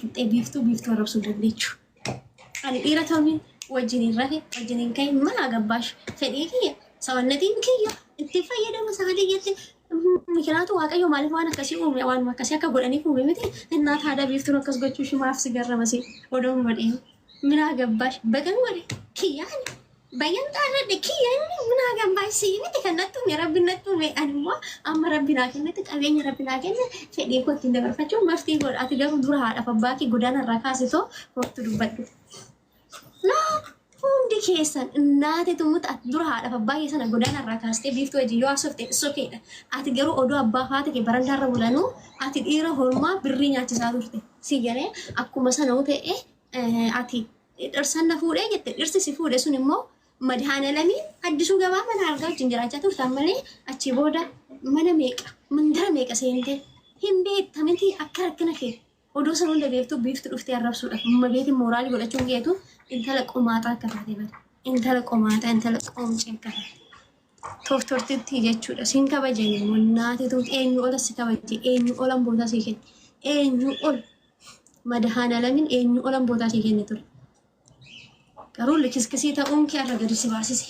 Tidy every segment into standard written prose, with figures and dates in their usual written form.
qixxee biiftuu arrabsuu dandeechu. Ani dhiira ta'uun wajjiniin rafe wajjiniin ka'e mana gabbaash fedhii kiyya sawannatiin kiyya itti fayyadamu sagalee jette mikiraatu waaqayyo maaliif waan akkasii uume waan akkasii akka godhaniif uume miti innaa haadha biiftuun akkas gochuu shimaaf si garramasi odoon madheen mina gabbaash bagan wale kiyyaan bayan xaarradhe kiyyaan mina gabbaash si miti kannattu rabbi nattu me animmoo amma rabbi naa kennatti qabeenya rabbi naa kenne fedhii koo ittiin dabarfachuun maftii godhaati garuu dura haadhaaf abbaa kee godaana irraa kaasitoo waqtu dubbadhu. Hundi keessan naate tumuta dura haadhaaf abbaa kee sana godaana irraa kaastee biiftuu wajjin yoo haasofte sokeedha. Ati garuu odoo abbaa faate kee barandaarra bulanuu ati dhiira hormaa birrii nyaachisaa turte. Si garee akkuma sana ta'e ati dhirsanna fuudhee jette dhirsi si fuudhe sun immoo madhaana lamii addisuu gabaa mana argaa wajjin jiraachaa turtan malee achi booda mana meeqa mandara meeqa seentee hin beektamiti akka rakkina kee. Odoo sana hunda beektuu biiftuu dhuftee arrabsuudha. Amma beetiin mooraalii godhachuun geetu intala qomaataa akka taate bada. Intala qomaataa intala qoomcee akka taate. Tortortitti jechuudha. Siin kabajanii immoo naatitu eenyu ola si kabaje eenyu olan boodaa sii kenne. Eenyu ol madahaana lamin eenyu olan boodaa sii kenne ture. Garuu likiskisii ta'uun kee irra gadi si baasise.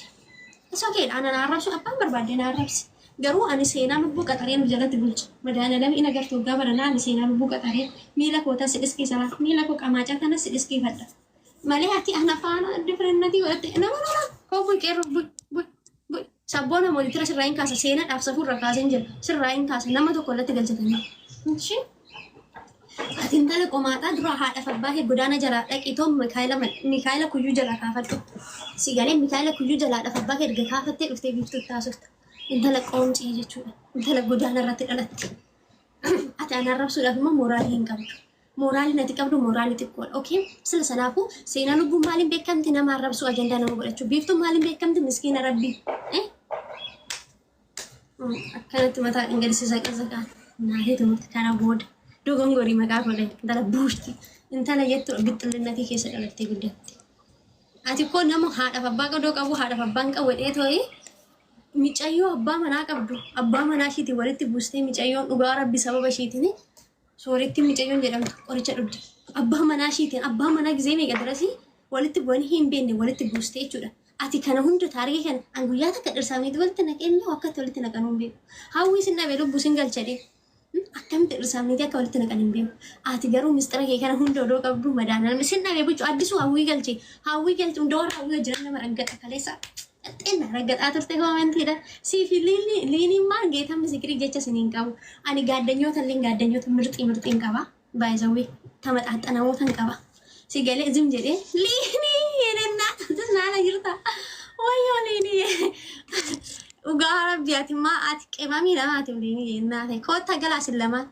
Isa okeedha ana naarrabsu abbaan barbaadde naarrabsi. Garuu ani seenaa lubbuu qaxareen jalatti bulcha. Madaana lamii ina gartuu gabaranaa ani seenaa lubbuu qaxareen miila kootaa si dhiskisa miila koo qamaacaa kana si dhiskifadha. Malee ati ana faana differennati godhatte nama koo bulqeerru bul sabboona moolitira sirraa kaasa seenaadhaaf safuurra kaaseen jira sirraa kaasa nama tokko irratti galchatanii. Ati intala qomaataa dura haadhaaf abbaa kee godaana jalaa dhaqitoo Mikaayila kuyyuu jalaa kaafadhu. Si galee Mikaayila kuyyuu jalaadhaaf abbaa kee erga kaafattee dhuftee biiftuu taasifta. Intala qoomcii jechuudha. Intala godaana irratti dhalatti. Ati ana arrabsuudhaaf immoo mooraalii hin qabdu. Mooraalii nati qabdu mooraalii xiqqoodha. Okay? Sila sanaafuu seenaa lubbuu maaliin beekamti nama arrabsuu ajandaa nama godhachuu. Biiftuu maaliin beekamti miskiina rabbii. Akkanatti mataa dhangalisiisaa qaqqaqqaan. Naatee tumurti kana booda. Dogongorii maqaa godhan intala buushti. Intala jettu bixxillinnatii keessa dhalattee guddatti. Ati koo nama haadhaaf abbaa qadoo qabu haadhaaf abbaan qabu dhee too'ee micayyoo abbaa manaa qabdu abbaa manaa ishiitiin walitti buustee micayyoon dhugaa rabbi sababa ishiitiin sooretti micayyoon jedhamtu qoricha dhugdi abbaa manaa ishiitiin abbaa manaa gizee meeqa darasii walitti bu'anii hin beekne walitti buustee jechuudha. Ati kana hunda taarikii kana anguyyaa takka dhirsaaniiti walitti naqeenya akkatti walitti naqan hin beeku. Hawwii sin dhabee lubbuu sin galchadee akkamitti dhirsaaniiti akka walitti naqan hin beeku. Ati garuu mistira kee kana hunda odoo qabdu madaanaan sin dhabee bucuu addisuu hawwii galchee hundoora hawwii jiran nama raggata kaleessa. Xinna raggataa turte koomentiidha. Siifi liiniin maan geetan misikirii jecha siniin qabu. Ani gaaddanyoota illee gaaddanyoota mirxiin qaba. Baay'isawwee tamaxaxanamoota hin qaba. Si galee zim jedhee liinii jedhennaa naana jirta. Wayyoo liinii. Dhugaa rabbi ati maa ati qeemamii lamaati liinii jennaa ta'e. Koota galaasin lamaan.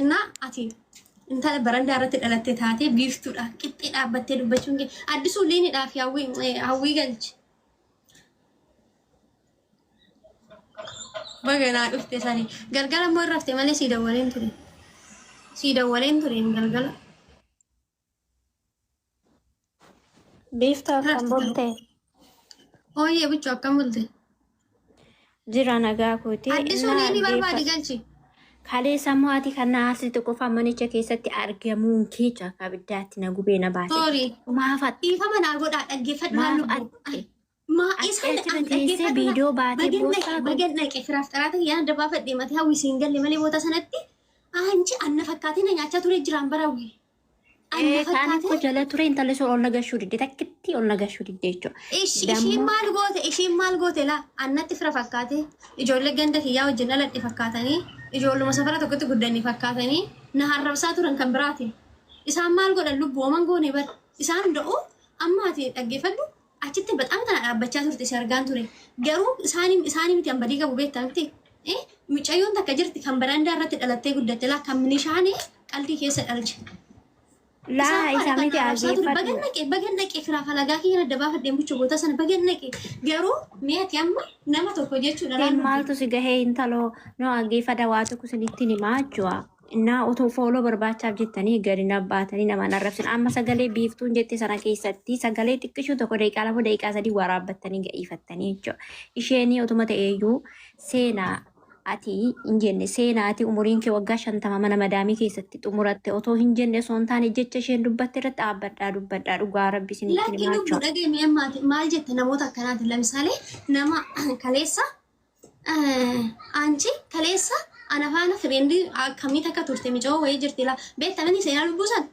Innaa ati intala barandaa irratti dhalattee taatee biiftuudha. Qixxee dhaabbattee dubbachuun kee addisuu liiniidhaaf hawwii galchi. Baganaa dhufte sanii galgala immoo irra hafte malee sii dawwaleen ture. Sii dawwaleen ture galgala. Biiftuu akkam bulte? Hooyyee bichuu akkam bulte? Jira nagaa kooti. Addisuu liinii barbaadi galchi. Kalee sammuu ati kan naasiti qofa manicha keessatti argamuun keecha akka abiddaatti na gubee na baate. Soorii. Maafat. Dhiifama naa godhaa dhaggeeffadhaa lubbuu. Teessee viidiyoo baatee boosaa bagan naqe firaaf xaraata yaada dabaa fadhee matee hawwisiin galle malee boota sanatti anchi anna fakkaatee na nyaachaa ture jiraan barawwi. Kaan akka jala ture intalli sun ol nagashuu didde takkitti ol nagashuu didde jechuudha. Ishiin maal goote laa annatti fira fakkaatee ijoollee ganda kiyyaa wajjin dhaladhe fakkaatanii ijoolluma safara tokkotti guddanii fakkaatanii na harrabsaa turan kan biraati. Isaan maal godhan lubbooman goone bar isaan da'oo amma ati dhaggeeffadhu. Achitti በጣም ተናባቻ turte si argaan ture garuu isaanii miti ambadii qabu beektaa miti micayyoon takka jirti kan barandaa irratti dhalattee guddatte laa kan minishaanii qalbii keessa dhalche laa isaa miti ageeffatu bagan naqee firaaf alagaa kiyya dabaa fadheen buchuu goota sana bagan naqee garuu meeti amma nama tokko jechuudha maaltu si gahee intaloo no ageeffata waa tokko sinitti himaa jechuudha. Innaa otoo fooloo barbaachaaf jettanii gadi nabbaatanii nama narrabsin amma sagalee biiftuun jette sana keessatti sagalee xiqqishuu tokko daqiiqaa lama daqiiqaa sadii waraabbattanii ga'iifattanii jechuudha. Isheenii otuma ta'eeyyuu seenaa ati hin jenne seenaati umuriin kee waggaa 50 mana madaamii keessatti xumuratte otoo hin jenne osoo hin taane jecha isheen dubbatte irratti dhaabbadhaa dhugaa rabbi isinitti Laakiin himaa lubbuu jechuudha. dhageemee ammaati maal jette namoota akkanaati lamsaalee nama kaleessa anchi kaleessa ana faana fireendii akkamii takka turte mijoo wayii jirti la beektamani seenaa lubbuusan.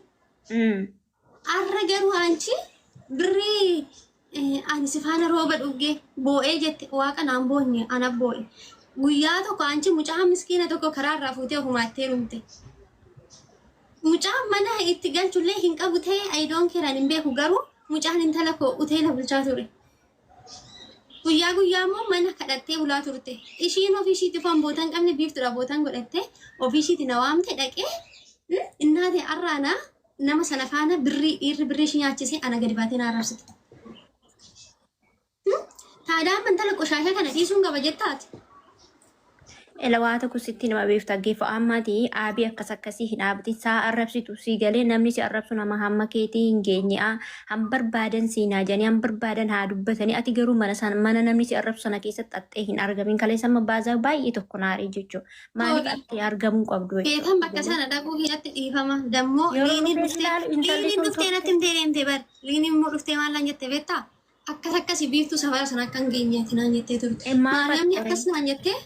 Arra garuu anchi birrii ani si faana rooba dhuggee boo'ee jette waaqa naan boonye ana boo'e. Guyyaa tokko anchi mucaa miskiina tokko karaa irraa fuutee ofumaattee dhumte. Mucaa mana itti galchullee hin qabu ta'e ayidoon keeraan hin beeku garuu mucaan intala koo uteela bulchaa ture. Guyyaa guyyaa immoo mana kadhattee bulaa turte. Ishiin ofiishiitti foon bootan qabne biiftuudha bootan godhattee ofiishiitti na waamte dhaqee innaate arraanaa nama sana faana birrii dhiirri birrii ishii nyaachisee ana gadi baatee na arrabsite. Taadaan mantala qoshaashaa kana dhiisuun qaba jettaati. Elawaata kusitti nama beefta geeffa ammati aabii akkas akkasii hin dhaabdi saa arrabsitu si galee namni si arrabsu nama hamma keetii hin geenye han barbaadan siinaa janii han barbaadan haa dubbatanii ati garuu mana namni si arrabsu sana keessatti xaxxee hin argamin kaleessama baazaa baay'ee tokko naarii jechuudha. Maaliif xaxxee argamuu qabdu? Beekan bakka sana dhaquu hidhatti dhiifama. Dammoo liiniin dhuftee natti hin deemte bar. Liiniin immoo dhuftee maallaan jette beektaa? Akkasii biiftuu safara sana akka hin geenyeeti naan jettee turte. Maaliif akkas naan jettee?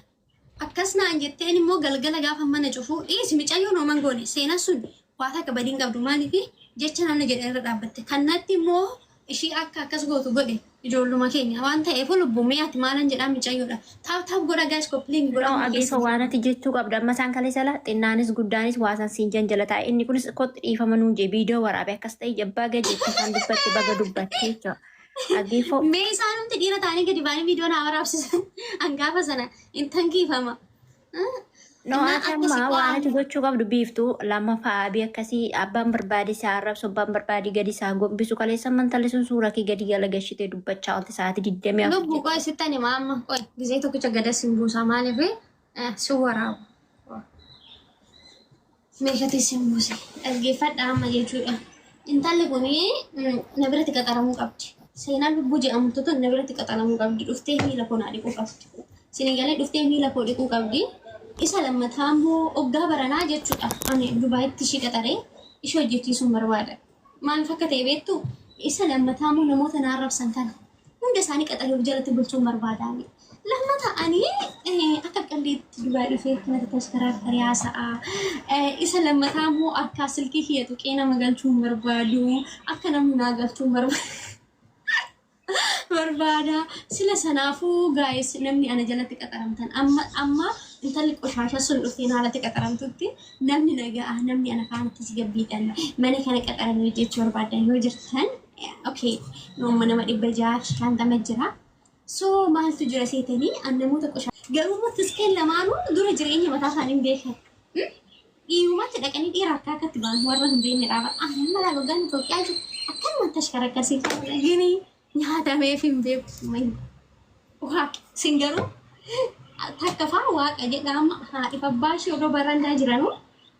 Akkas naan jetteen immoo galgala gaafa mana cufuu dhiisi micayyoo nooman goone seenaa sun waata akka badiin qabdu maaliif jecha namni jedhe irra dhaabbatte kannatti immoo ishii akka akkas gootu godhe ijoolluma keenya waan ta'eef lubbumee ati maalan jedhaa micayyoodha taap godha gaas koppliin godha ageessa waan ati jechuu qabda amma isaan kale sala xinnaanis guddaanis waasan siin janjala taa'e inni kunis kotti dhiifama nuun jee viidiyoo waraabe akkas ta'e jabbaa gajeetti kan dubbatte baga dubbatte jechuudha. Mee isaanumti dhiira ta'anii gadi baanii viidiyoo naa waraabsisan hangaafa sana hin tankiifama. No amma waan ati gochuu qabdu biiftuu lammaffaa aabii akkasii abbaan barbaade isaa arrabsu abbaan barbaade gadi isaa gombisu kaleessa mantalli sun suuraa kee gadi gala gashitee dubbachaa oolte sa'aatii 20. Lubbuu qoy sittani maamma qoy gisee tokkicha gadas hin buusaa maaliif si waraabu. Meeshaatii si hin buuse dhaggeeffadha amma jechuudha. Intalli kunii na biratti qaxaramuu qabdi. Seenaan lubbuu jedhamtu tun na biratti qaxaramuu qabdi. Dhuftee miila koo naa dhiquu qabdi. Sinigalee dhuftee miila koo dhiquu qabdi. Isa lammataa immoo oggaa baranaa jechuudha. Ani Dubaayitti ishii qaxaree ishee hojjechiisuun barbaada. Maaliif akka ta'e beektu isa lammataa immoo namoota na arrabsan kana hunda isaanii qaxaree jalatti bulchuun barbaadaani. Lammata ani akka qalleetti Dubaayii dhufee kanatti taskaraa haasa'a. Isa lammataa immoo akka silkii hiyatu qeenama galchuun barbaadu. Akka namni naa galchuun barbaada. Sila sanaafuu gaa'is namni ana jalatti qaxaramtan amma intalli qoshaasha sun dhuftee haalatti qaxaramtutti namni nagaa namni ana faanatti si gabbiidhan mana kana qaxaramee jechuu barbaadan yoo jirtan okay nooma nama 650 jira. So maaltu jira seetanii namoota qoshaasha garuu murtiskeen lamaanuu dura jireenya mataa isaanii beekan. Dhiirumatti dhaqanii dhiira akkatti ba'an warra hin beekne dhaaba. Amma laa gogaan Itoophiyaa jiru akkanumatti ashkarakkasii gini nyaatamee fi hin beeku. Waaqa sin garuu takka faa waaqa jedhama haadhi abbaa ishee odoo barandaa jiranuu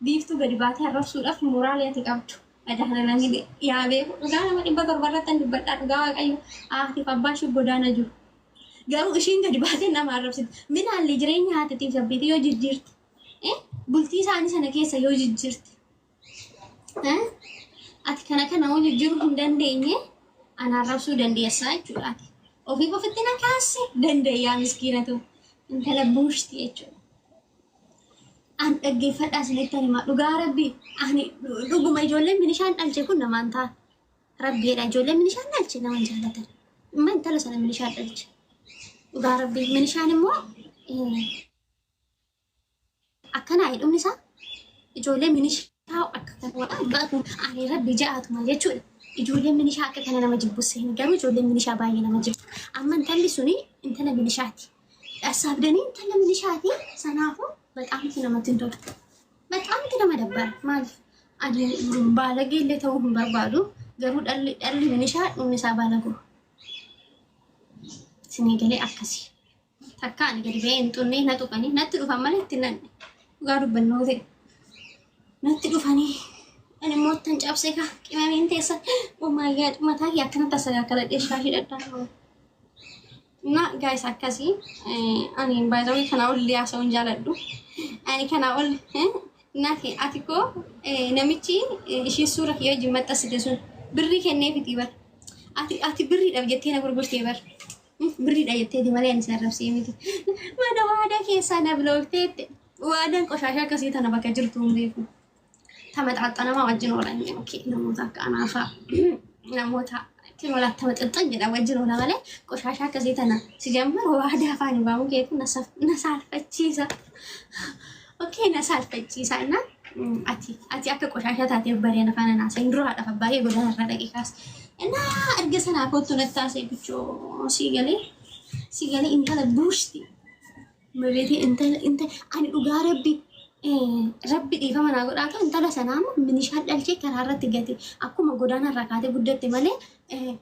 biiftuu gadi baatee arrabsuudhaaf mooraalii ati qabdu. Adahana namni yaa beeku dhugaa nama 700 dubbadhaa dhugaa waaqayyo haadhi abbaa ishee godaana jiru. Garuu ishiin gadi baatee nama arrabsiti. Minaallee jireenya haatiitiif sabbiitii yoo jijjiirti. Bultii isaanii sana keessa yoo jijjiirti. Ati kana hoo jijjiiruu hin dandeenye ana arrabsuu dandeessaa jechuudha. Ofiif ofitti na kaase dandeeyyaa miskiinatu. Intala buushti jechuudha. An dhaggeeffadhaa isinitti himaa dhugaa rabbii ani dhuguma ijoolleen minishaan dhalche kun namaan ta'a. Rabbiidha ijoolleen minishaan dhalche namaan jaallatan. Amma intala sana minishaan dhalche. Dhugaa rabbii minishaan immoo akkana hidhuun isaa ijoolleen minishaa akka kana ani rabbii ja'atuma jechuudha. Ijoolleen minishaa akka kana nama jibbuse garuu ijoolleen minishaa baay'ee nama jibbu. Amma intalli suni intala minishaati. Sabdanii intala minishaati sanaafuu በጣም namatti hin tolu. በጣም nama dabbara. Maaliif ani baalagee illee ta'uu hin barbaadu garuu dhalli minishaa dhumni isaa baalagu. Sinii galee akkasii. Takka ani gadi ba'ee hin xunnee na tuqanii natti dhufan malee itti nanne. Dhugaa dubbannoo ta'e. Natti dhufanii ani immoo tan cabsee kaa qimameen teessan mataa kee akkanatti asagaakkaladhee shaashii dhadhaa. እና ጋይስ አካሲ እኔ ባይዘው ከናውል ሊያሰውን ጃለዱ እኔ ከናውል እናቴ አቲኮ ነምቺ እሺ ሱራ የጅ መጣስ ደሱን ብሪ ከኔ ፊት ይበር አቲ ብሪ ደብጀቴ ነበር ጉርቴ ይበር ብሪ ደብጀቴ ዲማሊ አንስ ያረብሲ የሚት ማዳ ዋዳ ከሳ ነብሎክቴ ዋዳን ቆሻሻ ከሴታ ነባከ ጅርቱ ምሪኩ ተመጣጣነማ ወጅ ነው ላይ ኦኬ ነሞታ ካናፋ ነሞታ ከሞላ ተመጣጣን ገዳ ወጅ ነው ለማለት ቆሻሻ ከሴተና ሲጀምር ዋዳ ፋኒ ባሙ ከየት ነሳልፈቺሳ ኦኬ ነሳልፈቺሳና አቲ አከ ቆሻሻ ታቴ በሬ ነፋነና ሰንድሮ አጠፋባሪ ጎዳና ረደቂካስ እና እርገሰና ፎቶ ነታሰ ብቾ ሲገሌ እንተለ ቡሽቲ መቤቴ እንተ አኒ ዱጋረቢ ረቢ ዲፈመና ጎዳታ እንተለ ሰናም ምን ይሻላልቼ ከራረት ገቲ አኩማ ጎዳና ረካቴ ጉደት ማለ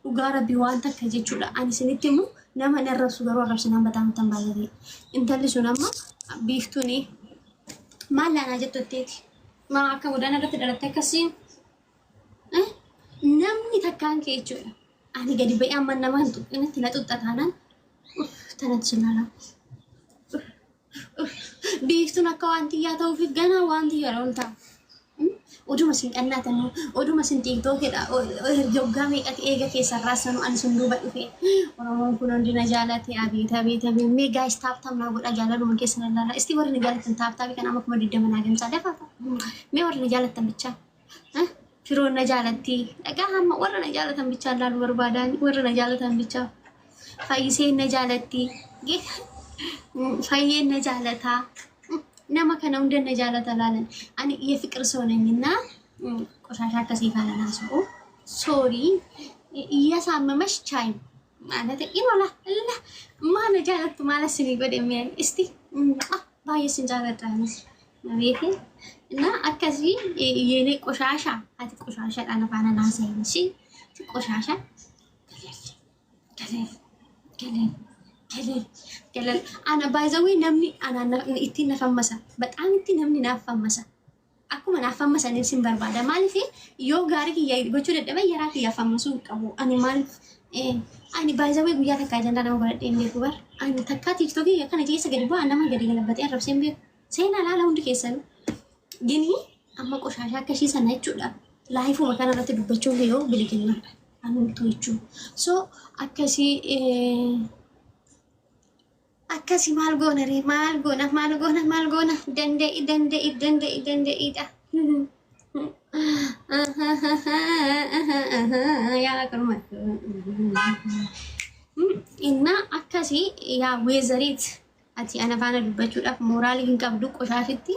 ዱጋረቢ ዋንተ ከጀቹላ አኒ ስንትሙ ነማ ነረሱ ገሮ ረብስና በጣም ተንባለሪ እንተለ ሱናማ ቢፍቱኒ ማላና ጀቶቴቲ ማካ ጎዳና ከተደረተ ከሲ namni takkaan keechuudha ani gadi ba'ee amma namaan tuqqinatti na xuxxataanaan tanachilala biiftuun akka waantiyyaa ta'uufi ganaa waantiyyaa oltaa oduma sin qannaatanu oduma sin tiiktookidha yoggaa meeqati eega keessan raasanu ani sun duuba dhufe oromoon kun hundi na jaalate abeet mee gaayis taaptaam naa godha jaaladuma keessa lallaala isti warri na jaalatan taaptaafi kan amma kuma diddamanaa gamsaa dafaata mee warri na jaalatan bichaa firoon na jaalatti dhagaa hamma warra na jaalatan bicha laalu barbaadan warra na jaalatan bicha fayyisee na jaalatti fayyee na jaalata nama kana hunda na jaalata laalan ani የፍቅር ሰው ነኝና ቆሻሻ ከሲፋና ናሰው ሶሪ እያሳመመሽ ቻይ ማለት ይኖላ አላ ማን ጃለቱ ማለት ስኒ ጎደም ያን እስቲ ባየስን ጃለታንስ ነቤቴ እና አከዚ የኔ ቆሻሻ አቲ ቆሻሻ ዳነፋና ናሰይንሺ ቆሻሻ ከለል አና ባይዘዊ ነምኒ አና እቲ ነፈመሰ በጣም እቲ ነምኒ ናፈመሰ አኩማ ናፈመሰ ነሲን በርባዳ ማለት ዮ ጋሪ ያይጎቹ ደደበ የራክ ያፈመሱ ቀቡ አኒ ማለት አኒ ባይዘዊ ጉያ ተካጀንዳ ነው ወረደ እንደኩበር አኒ ተካ ቲክቶክ የከነ ጀሰ ገድቦ አናማ ገደገለበት ያረብሰን ቢ ሰይና ላላ ሁንድ ከሰሉ ግን amma qoshasha kashi sana jechuudha laayifu makana irratti dubbachuun yoo biligina anuutu jechuudha so akkasi maal goona ree maal goona dande'iidha yaa karuma inna akkasi yaa weezariit ati ana faana dubbachuudhaaf mooraalii hin qabdu qoshashitti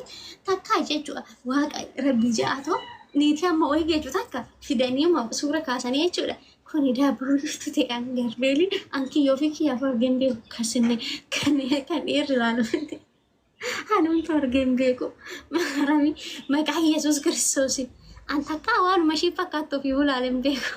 takka jechuudha waaqa rabbi ja'ato niiti amma way geechu takka fidanii ma suura kaasanii jechuudha kuni daabruutu ta'an garbeeli anki yoo fi kiyaa fargende kasine kan irraalute hanun fargembeeku marami maqaa yesus kristos antakka waan mashi fakkaatto fi ulaaleen beeku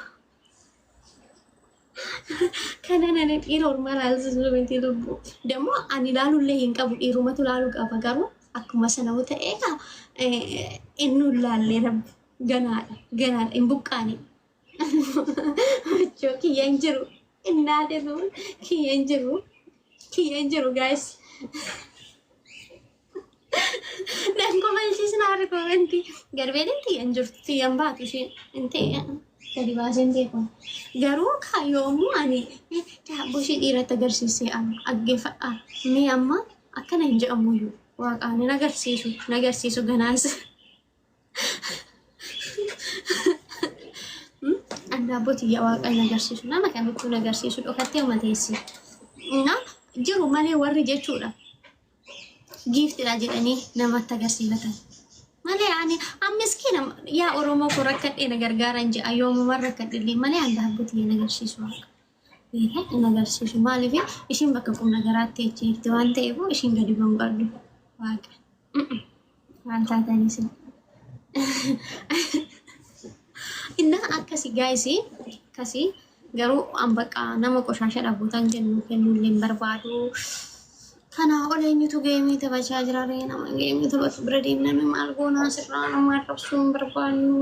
kanana ne normal alzumenti lubbu demo ani lalu le hinqabu irumatu lalu qaba garu akkuma sanawu ta'eeka innu lalle rab ganaa imbuqqani joki yanjiru innade du kiyanjiru guys dan komalchi snaar ko enti garbelenti yanjurti yambatu shi ente jadi bahasan dia pun garu kayomu ani daabbo shi dhiirata agarsiisee aggefa mee amma akkana hin jedhamu iyyuu waaqaan nagarsiisu ganaas daabbo tiyya waaqaan nagarsiisu nama kamittuu nagarsiisu dhokattee umateessi na jiru malee warri jechuudha giftidha jedhanii namatti agarsiifatan malee ani miskiina yaa oromoo ko rakkadhee na gargaaran jedha yoomuma rakkadhillee malee daabbo tiyya nagarsiisu waaqa nagarsiisu maaliif ishiin bakka qubna garaatti jechuutti waan ta'eef ishiin gadi banqadhu waaqa waan taataniis inna akkasi gaayisi kasi garuu ambaqa nama qoshasha dhabuutan kennuullee barbaadu kana oleenyutu geemii taphachaa jira nama geemii taphatu bira deemnaan maal goonaa sirraa nama arrabsuun barbaannu